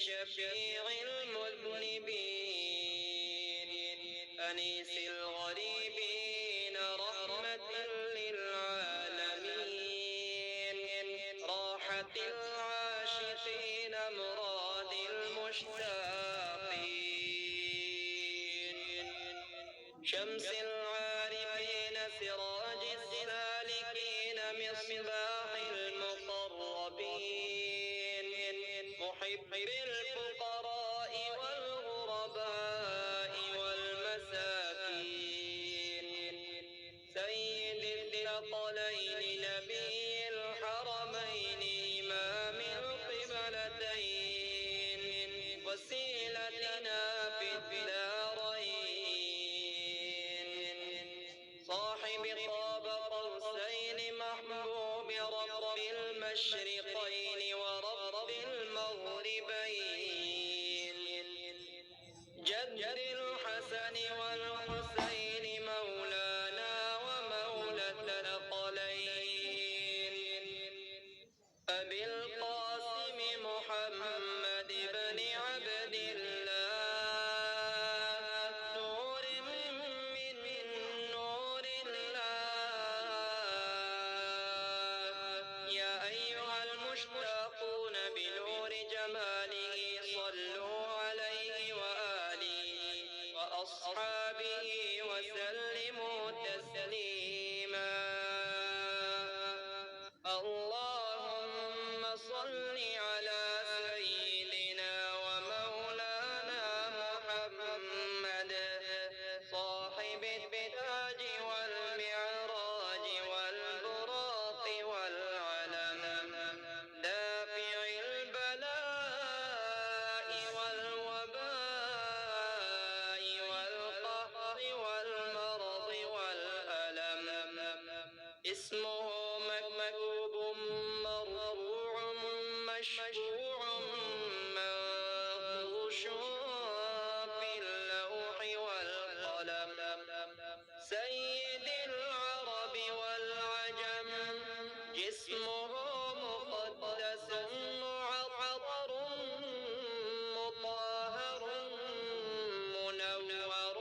شفيع المذنبين أنيس الغريبين رحمة للعالمين راحة العاشقين مراد المشتاقين شمس العارفين سراج السالكين مصباح المقربين محب الفقراء والغرباء والمساكين سيد الثقلين نبي الحرمين إمام القبلتين وسيلتنا في الدارين صاحب قاب قوسين محبوب رب المشرقين ورب المغربين جد الحسن والحسين مولانا ومولى الثقلين أبي القاسم محمد بن عبد الله نور من نور الله يا أيها المشتاقون بنور جماله صلوا عليه وآله وأصحابه وسلموا تسليما اللهم صل على سيدنا ومولانا محمد صاحب التاج والمعراج والبراق والعلم دافع البلاء والوباء والقهر والمرض والألم اسمه مكتوب مرفوع مشفوع منقوش في اللوح والقلم سيد العرب والعجم جسمه مقدس معطر مطهر منور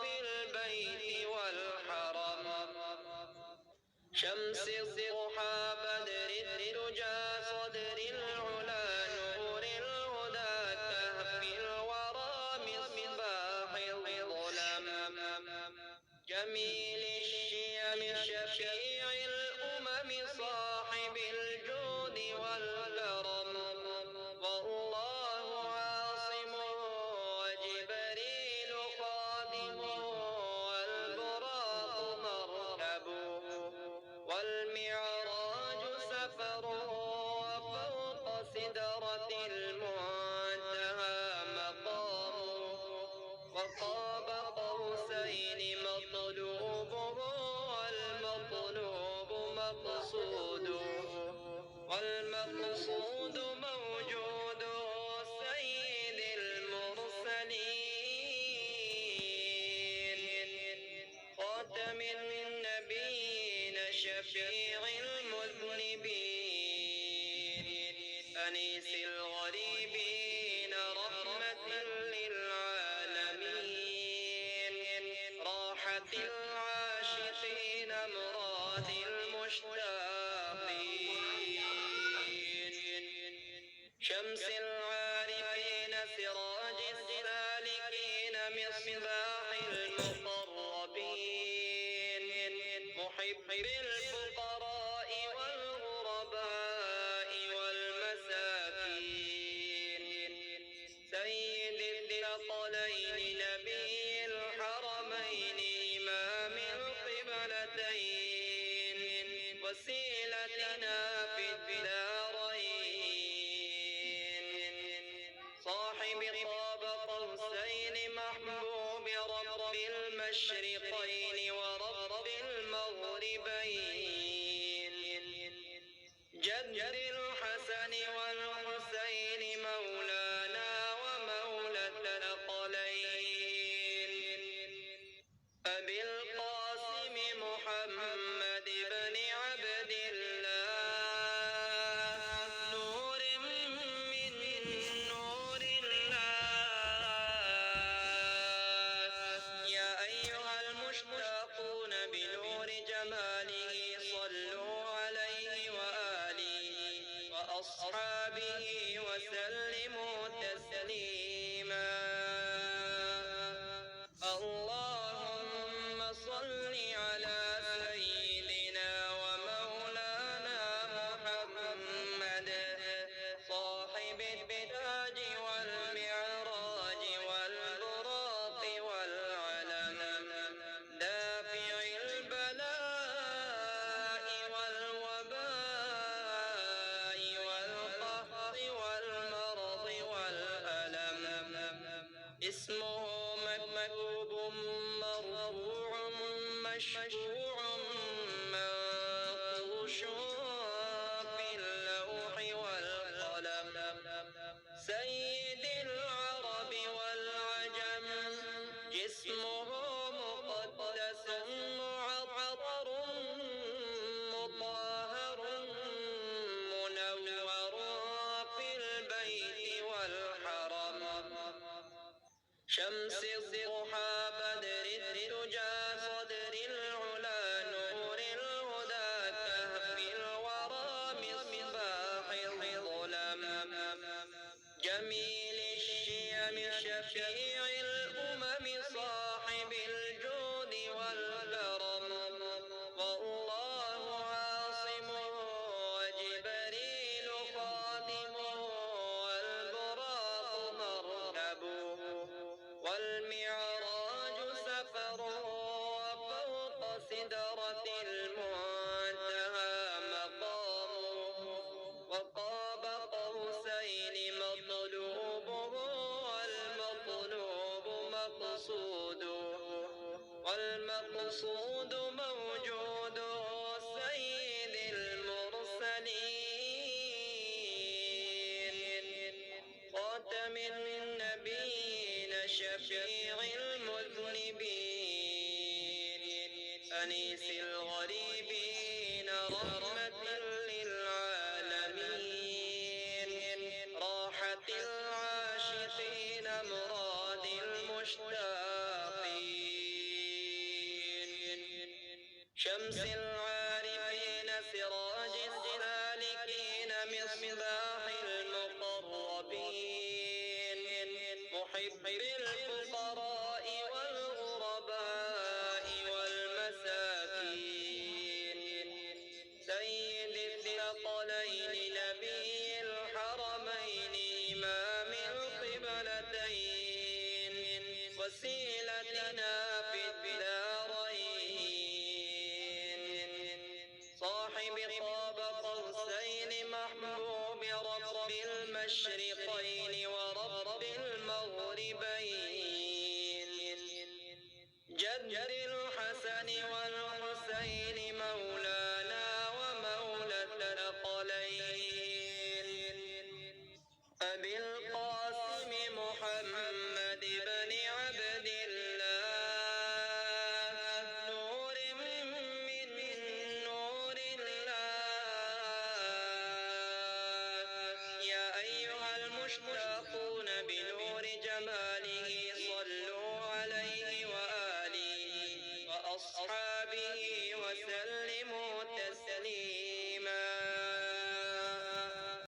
في البيت والحرم شمس الضحى بدر الدجى صدر العلا نور الهدى كهف الورى مصباح الظلم جميل الشيم شفيع الأمم صاحب الجود والكرم والله عاصمه وجبريل خادمه والبراق مركبه والمعراج سفره وفوق سدرة المنتهى مقامه وقاب قوسين مطلوبه والمطلوب مقصوده والمقصود موجوده سيد المرسلين خاتم النبيين شفيع المذنبين أنيس الغريبين رحمة للعالمين راحة العاشقين مراد المشتاقين شمس العارفين سراج السالكين مصباح المقربين محب الفقراء والغرباء والمساكين سيد الثقلين نبي الحرمين إمام القبلتين وسيلتنا في الدارين صاحب قاب قوسين محبوب رب المشرقين ورب المغربين جد الحسن والحسين مولانا ومولى الثقلين أبي القاسم محمد بن عبد الله نور من نور وأصحابه وسلموا تسليما. اللهم صل على سيدنا ومولانا محمد صاحب التاج والمعراج والبراق والعلم، دافع البلاء والوباء والقهر والمرض والألم. اسمه مكتوب مرفوع مشفوع منقوش في اللوح والقلم. سيد العرب والعجم، جسمه مقدس معطر مطهر منور في البيت والحرم. شمس الضحى بدر الدجى صدر العلا نور الهدى كهف الورى مصباح الظلم. جميل الشيم شفيع الأمم صاحب الجود والكرم. والله عاصمه وجبريل خادمه والبراق مركبه والمعراج سفره وفوق سدرة المنتهى مقامه. وقاب قوسين مطلوبه والمطلوب مقصوده والمقصود موجوده سيد المرسلين خاتم النبيين شفيع المذنبين أنيس الغريبين رحمة للعالمين راحة العاشقين مراد المشتاقين. شمس العارفين سراج السالكين مصباح المقربين محب الفقراء والغرباء والمساكين. سيد الثقلين نبي الحرمين إمام القبلتين وسيلتنا في الدارين. صاحب قاب قوسين محبوب رب المشرقين ورب المغربين. جد الحسن